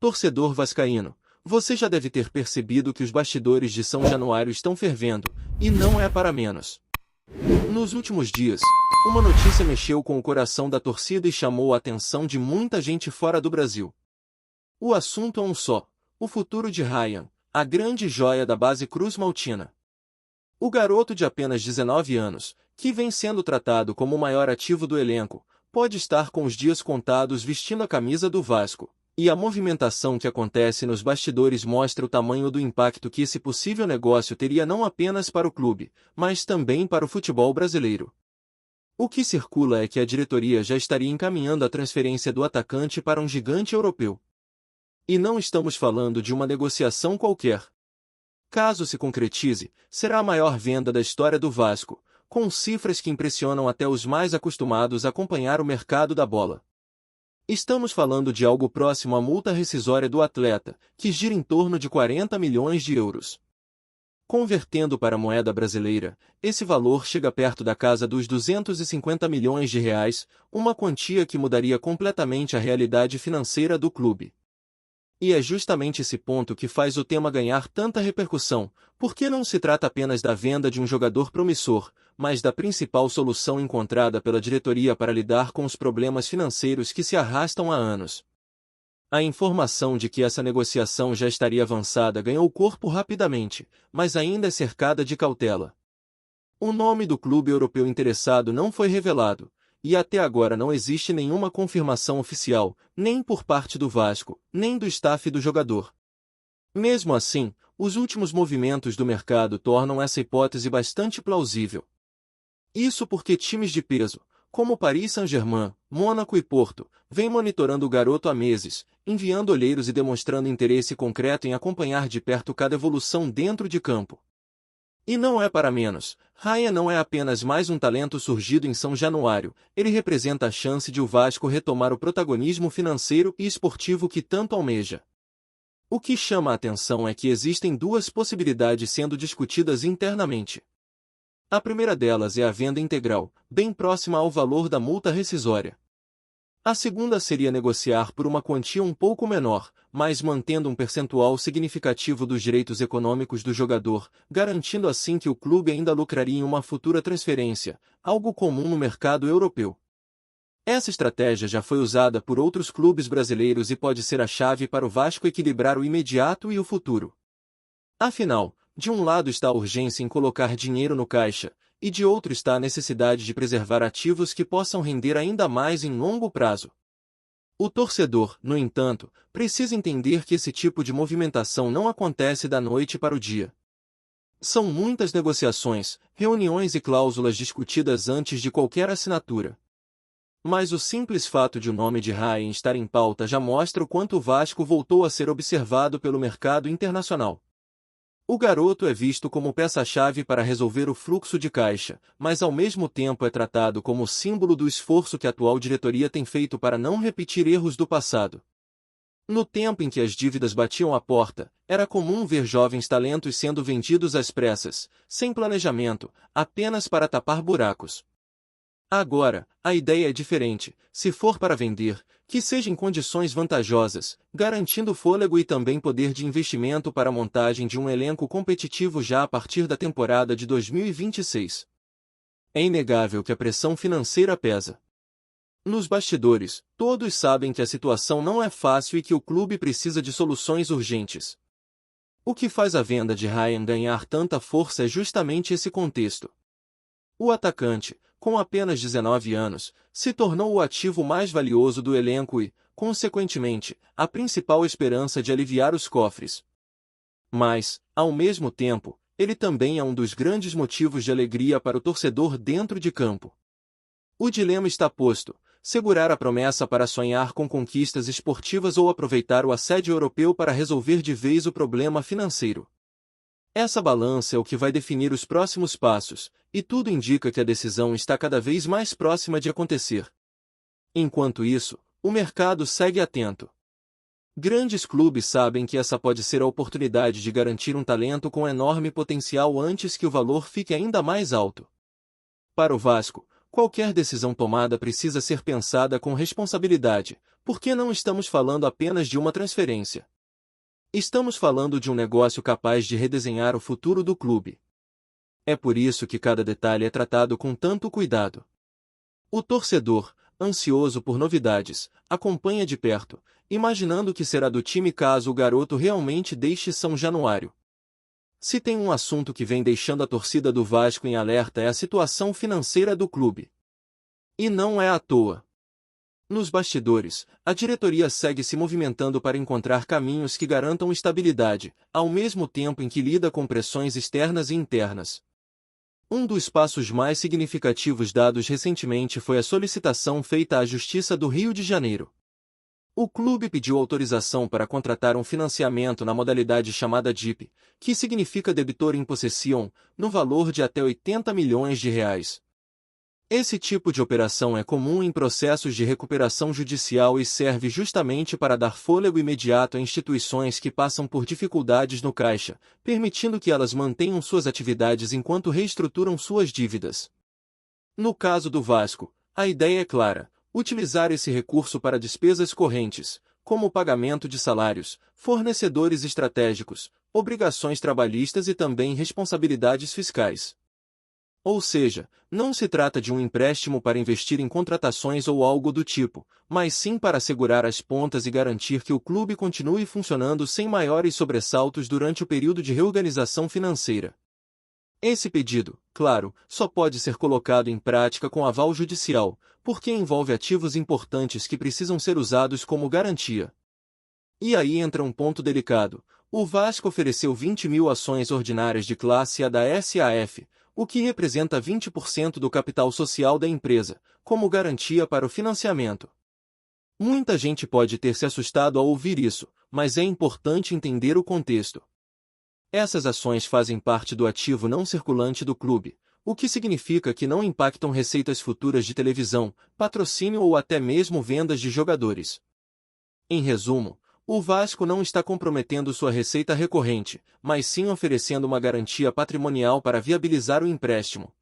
Torcedor vascaíno, você já deve ter percebido que os bastidores de São Januário estão fervendo, e não é para menos. Nos últimos dias, uma notícia mexeu com o coração da torcida e chamou a atenção de muita gente fora do Brasil. O assunto é um só: o futuro de Ryan, a grande joia da base cruz-maltina. O garoto de apenas 19 anos, que vem sendo tratado como o maior ativo do elenco, pode estar com os dias contados vestindo a camisa do Vasco. E a movimentação que acontece nos bastidores mostra o tamanho do impacto que esse possível negócio teria não apenas para o clube, mas também para o futebol brasileiro. O que circula é que a diretoria já estaria encaminhando a transferência do atacante para um gigante europeu. E não estamos falando de uma negociação qualquer. Caso se concretize, será a maior venda da história do Vasco, com cifras que impressionam até os mais acostumados a acompanhar o mercado da bola. Estamos falando de algo próximo à multa rescisória do atleta, que gira em torno de 40 milhões de euros. Convertendo para a moeda brasileira, esse valor chega perto da casa dos 250 milhões de reais, uma quantia que mudaria completamente a realidade financeira do clube. E é justamente esse ponto que faz o tema ganhar tanta repercussão, porque não se trata apenas da venda de um jogador promissor, mas da principal solução encontrada pela diretoria para lidar com os problemas financeiros que se arrastam há anos. A informação de que essa negociação já estaria avançada ganhou corpo rapidamente, mas ainda é cercada de cautela. O nome do clube europeu interessado não foi revelado, e até agora não existe nenhuma confirmação oficial, nem por parte do Vasco, nem do staff do jogador. Mesmo assim, os últimos movimentos do mercado tornam essa hipótese bastante plausível. Isso porque times de peso, como Paris Saint-Germain, Mônaco e Porto, vêm monitorando o garoto há meses, enviando olheiros e demonstrando interesse concreto em acompanhar de perto cada evolução dentro de campo. E não é para menos, Ryan não é apenas mais um talento surgido em São Januário, ele representa a chance de o Vasco retomar o protagonismo financeiro e esportivo que tanto almeja. O que chama a atenção é que existem duas possibilidades sendo discutidas internamente. A primeira delas é a venda integral, bem próxima ao valor da multa rescisória. A segunda seria negociar por uma quantia um pouco menor, mas mantendo um percentual significativo dos direitos econômicos do jogador, garantindo assim que o clube ainda lucraria em uma futura transferência, algo comum no mercado europeu. Essa estratégia já foi usada por outros clubes brasileiros e pode ser a chave para o Vasco equilibrar o imediato e o futuro. Afinal, de um lado está a urgência em colocar dinheiro no caixa, e de outro está a necessidade de preservar ativos que possam render ainda mais em longo prazo. O torcedor, no entanto, precisa entender que esse tipo de movimentação não acontece da noite para o dia. São muitas negociações, reuniões e cláusulas discutidas antes de qualquer assinatura. Mas o simples fato de o nome de Ryan estar em pauta já mostra o quanto o Vasco voltou a ser observado pelo mercado internacional. O garoto é visto como peça-chave para resolver o fluxo de caixa, mas ao mesmo tempo é tratado como símbolo do esforço que a atual diretoria tem feito para não repetir erros do passado. No tempo em que as dívidas batiam à porta, era comum ver jovens talentos sendo vendidos às pressas, sem planejamento, apenas para tapar buracos. Agora, a ideia é diferente: se for para vender, que seja em condições vantajosas, garantindo fôlego e também poder de investimento para a montagem de um elenco competitivo já a partir da temporada de 2026. É inegável que a pressão financeira pesa. Nos bastidores, todos sabem que a situação não é fácil e que o clube precisa de soluções urgentes. O que faz a venda de Ryan ganhar tanta força é justamente esse contexto. O atacante, com apenas 19 anos, se tornou o ativo mais valioso do elenco e, consequentemente, a principal esperança de aliviar os cofres. Mas, ao mesmo tempo, ele também é um dos grandes motivos de alegria para o torcedor dentro de campo. O dilema está posto: segurar a promessa para sonhar com conquistas esportivas ou aproveitar o assédio europeu para resolver de vez o problema financeiro. Essa balança é o que vai definir os próximos passos, e tudo indica que a decisão está cada vez mais próxima de acontecer. Enquanto isso, o mercado segue atento. Grandes clubes sabem que essa pode ser a oportunidade de garantir um talento com enorme potencial antes que o valor fique ainda mais alto. Para o Vasco, qualquer decisão tomada precisa ser pensada com responsabilidade, porque não estamos falando apenas de uma transferência. Estamos falando de um negócio capaz de redesenhar o futuro do clube. É por isso que cada detalhe é tratado com tanto cuidado. O torcedor, ansioso por novidades, acompanha de perto, imaginando o que será do time caso o garoto realmente deixe São Januário. Se tem um assunto que vem deixando a torcida do Vasco em alerta é a situação financeira do clube. E não é à toa. Nos bastidores, a diretoria segue se movimentando para encontrar caminhos que garantam estabilidade, ao mesmo tempo em que lida com pressões externas e internas. Um dos passos mais significativos dados recentemente foi a solicitação feita à Justiça do Rio de Janeiro. O clube pediu autorização para contratar um financiamento na modalidade chamada DIP, que significa debitor in possession, no valor de até 80 milhões de reais. Esse tipo de operação é comum em processos de recuperação judicial e serve justamente para dar fôlego imediato a instituições que passam por dificuldades no caixa, permitindo que elas mantenham suas atividades enquanto reestruturam suas dívidas. No caso do Vasco, a ideia é clara: utilizar esse recurso para despesas correntes, como o pagamento de salários, fornecedores estratégicos, obrigações trabalhistas e também responsabilidades fiscais. Ou seja, não se trata de um empréstimo para investir em contratações ou algo do tipo, mas sim para segurar as pontas e garantir que o clube continue funcionando sem maiores sobressaltos durante o período de reorganização financeira. Esse pedido, claro, só pode ser colocado em prática com aval judicial, porque envolve ativos importantes que precisam ser usados como garantia. E aí entra um ponto delicado. O Vasco ofereceu 20 mil ações ordinárias de classe A da SAF, o que representa 20% do capital social da empresa, como garantia para o financiamento. Muita gente pode ter se assustado ao ouvir isso, mas é importante entender o contexto. Essas ações fazem parte do ativo não circulante do clube, o que significa que não impactam receitas futuras de televisão, patrocínio ou até mesmo vendas de jogadores. Em resumo, o Vasco não está comprometendo sua receita recorrente, mas sim oferecendo uma garantia patrimonial para viabilizar o empréstimo.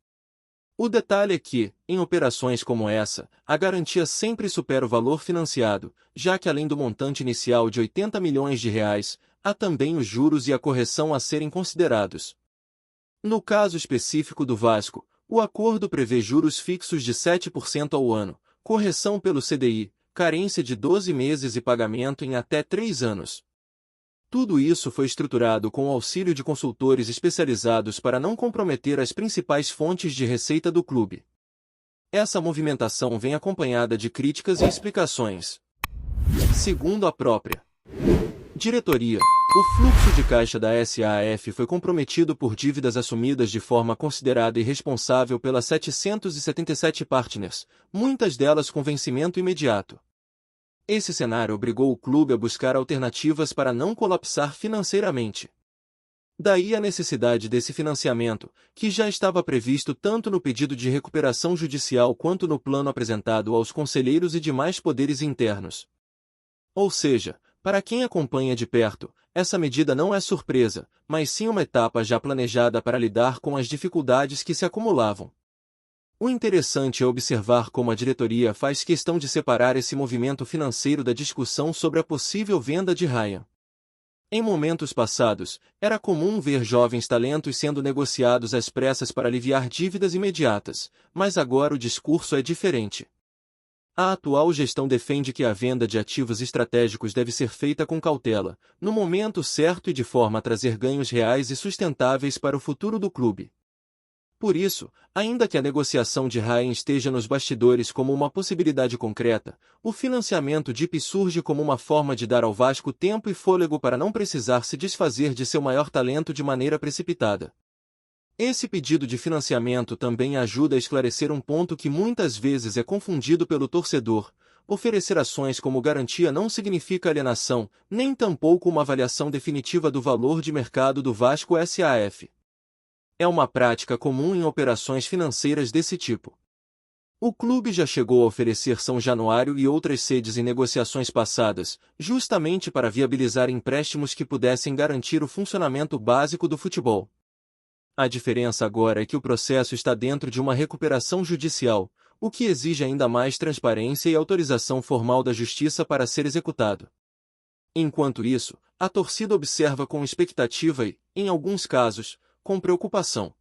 O detalhe é que, em operações como essa, a garantia sempre supera o valor financiado, já que além do montante inicial de 80 milhões de reais, há também os juros e a correção a serem considerados. No caso específico do Vasco, o acordo prevê juros fixos de 7% ao ano, correção pelo CDI, carência de 12 meses e pagamento em até 3 anos. Tudo isso foi estruturado com o auxílio de consultores especializados para não comprometer as principais fontes de receita do clube. Essa movimentação vem acompanhada de críticas e explicações. Segundo a própria diretoria, o fluxo de caixa da SAF foi comprometido por dívidas assumidas de forma considerada irresponsável pelas 777 partners, muitas delas com vencimento imediato. Esse cenário obrigou o clube a buscar alternativas para não colapsar financeiramente. Daí a necessidade desse financiamento, que já estava previsto tanto no pedido de recuperação judicial quanto no plano apresentado aos conselheiros e demais poderes internos. Ou seja, para quem acompanha de perto, essa medida não é surpresa, mas sim uma etapa já planejada para lidar com as dificuldades que se acumulavam. O interessante é observar como a diretoria faz questão de separar esse movimento financeiro da discussão sobre a possível venda de Ryan. Em momentos passados, era comum ver jovens talentos sendo negociados às pressas para aliviar dívidas imediatas, mas agora o discurso é diferente. A atual gestão defende que a venda de ativos estratégicos deve ser feita com cautela, no momento certo e de forma a trazer ganhos reais e sustentáveis para o futuro do clube. Por isso, ainda que a negociação de Ryan esteja nos bastidores como uma possibilidade concreta, o financiamento DIP surge como uma forma de dar ao Vasco tempo e fôlego para não precisar se desfazer de seu maior talento de maneira precipitada. Esse pedido de financiamento também ajuda a esclarecer um ponto que muitas vezes é confundido pelo torcedor: oferecer ações como garantia não significa alienação, nem tampouco uma avaliação definitiva do valor de mercado do Vasco SAF. É uma prática comum em operações financeiras desse tipo. O clube já chegou a oferecer São Januário e outras sedes em negociações passadas, justamente para viabilizar empréstimos que pudessem garantir o funcionamento básico do futebol. A diferença agora é que o processo está dentro de uma recuperação judicial, o que exige ainda mais transparência e autorização formal da justiça para ser executado. Enquanto isso, a torcida observa com expectativa e, em alguns casos, com preocupação.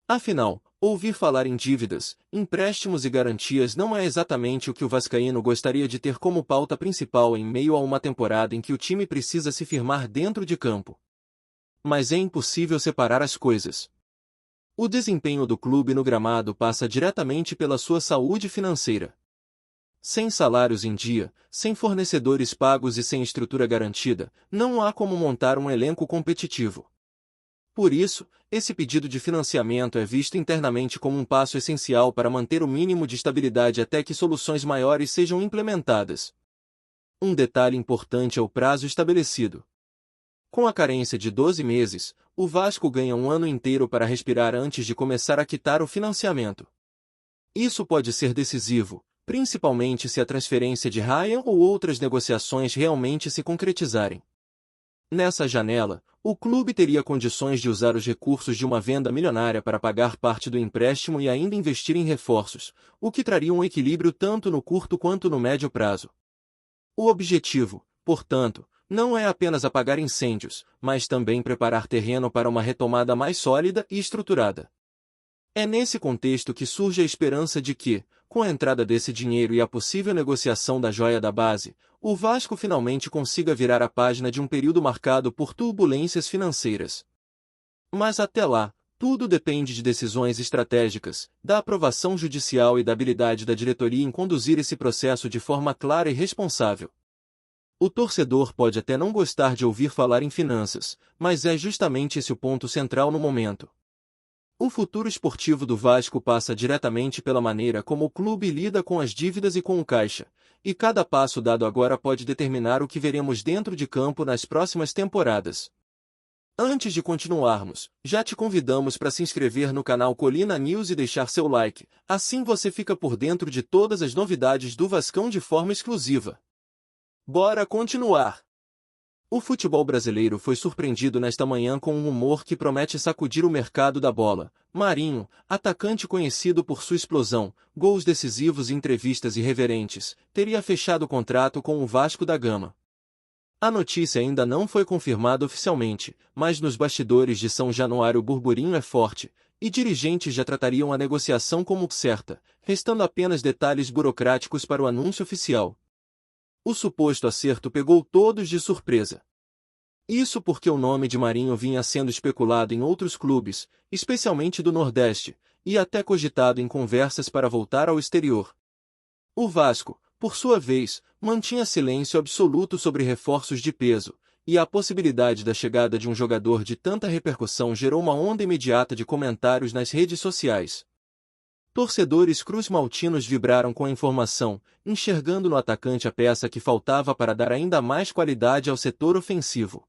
Afinal, ouvir falar em dívidas, empréstimos e garantias não é exatamente o que o vascaíno gostaria de ter como pauta principal em meio a uma temporada em que o time precisa se firmar dentro de campo. Mas é impossível separar as coisas. O desempenho do clube no gramado passa diretamente pela sua saúde financeira. Sem salários em dia, sem fornecedores pagos e sem estrutura garantida, não há como montar um elenco competitivo. Por isso, esse pedido de financiamento é visto internamente como um passo essencial para manter o mínimo de estabilidade até que soluções maiores sejam implementadas. Um detalhe importante é o prazo estabelecido. Com a carência de 12 meses, o Vasco ganha um ano inteiro para respirar antes de começar a quitar o financiamento. Isso pode ser decisivo, principalmente se a transferência de Ryan ou outras negociações realmente se concretizarem. Nessa janela, o clube teria condições de usar os recursos de uma venda milionária para pagar parte do empréstimo e ainda investir em reforços, o que traria um equilíbrio tanto no curto quanto no médio prazo. O objetivo, portanto, não é apenas apagar incêndios, mas também preparar terreno para uma retomada mais sólida e estruturada. É nesse contexto que surge a esperança de que, com a entrada desse dinheiro e a possível negociação da joia da base, o Vasco finalmente consiga virar a página de um período marcado por turbulências financeiras. Mas até lá, tudo depende de decisões estratégicas, da aprovação judicial e da habilidade da diretoria em conduzir esse processo de forma clara e responsável. O torcedor pode até não gostar de ouvir falar em finanças, mas é justamente esse o ponto central no momento. O futuro esportivo do Vasco passa diretamente pela maneira como o clube lida com as dívidas e com o caixa, e cada passo dado agora pode determinar o que veremos dentro de campo nas próximas temporadas. Antes de continuarmos, já te convidamos para se inscrever no canal Colina News e deixar seu like, assim você fica por dentro de todas as novidades do Vascão de forma exclusiva. Bora continuar! O futebol brasileiro foi surpreendido nesta manhã com um rumor que promete sacudir o mercado da bola. Marinho, atacante conhecido por sua explosão, gols decisivos e entrevistas irreverentes, teria fechado o contrato com o Vasco da Gama. A notícia ainda não foi confirmada oficialmente, mas nos bastidores de São Januário o burburinho é forte, e dirigentes já tratariam a negociação como certa, restando apenas detalhes burocráticos para o anúncio oficial. O suposto acerto pegou todos de surpresa. Isso porque o nome de Marinho vinha sendo especulado em outros clubes, especialmente do Nordeste, e até cogitado em conversas para voltar ao exterior. O Vasco, por sua vez, mantinha silêncio absoluto sobre reforços de peso, e a possibilidade da chegada de um jogador de tanta repercussão gerou uma onda imediata de comentários nas redes sociais. Torcedores cruz-maltinos vibraram com a informação, enxergando no atacante a peça que faltava para dar ainda mais qualidade ao setor ofensivo.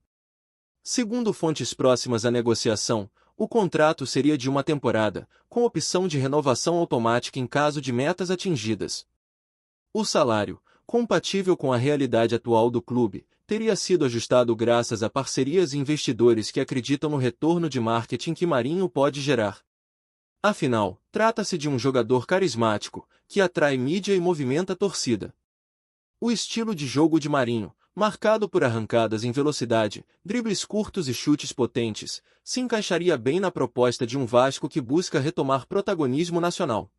Segundo fontes próximas à negociação, o contrato seria de uma temporada, com opção de renovação automática em caso de metas atingidas. O salário, compatível com a realidade atual do clube, teria sido ajustado graças a parcerias e investidores que acreditam no retorno de marketing que Marinho pode gerar. Afinal, trata-se de um jogador carismático, que atrai mídia e movimenta a torcida. O estilo de jogo de Marinho, marcado por arrancadas em velocidade, dribles curtos e chutes potentes, se encaixaria bem na proposta de um Vasco que busca retomar protagonismo nacional.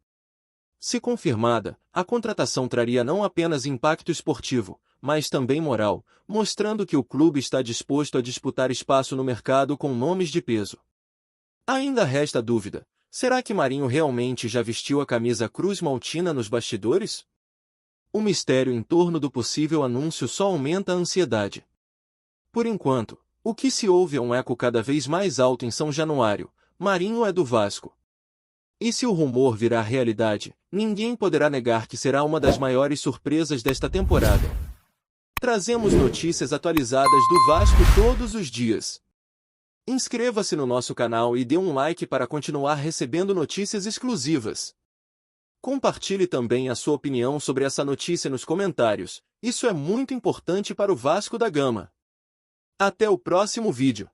Se confirmada, a contratação traria não apenas impacto esportivo, mas também moral, mostrando que o clube está disposto a disputar espaço no mercado com nomes de peso. Ainda resta dúvida. Será que Marinho realmente já vestiu a camisa cruz-maltina nos bastidores? O mistério em torno do possível anúncio só aumenta a ansiedade. Por enquanto, o que se ouve é um eco cada vez mais alto em São Januário: Marinho é do Vasco. E se o rumor virar realidade, ninguém poderá negar que será uma das maiores surpresas desta temporada. Trazemos notícias atualizadas do Vasco todos os dias. Inscreva-se no nosso canal e dê um like para continuar recebendo notícias exclusivas. Compartilhe também a sua opinião sobre essa notícia nos comentários, isso é muito importante para o Vasco da Gama. Até o próximo vídeo.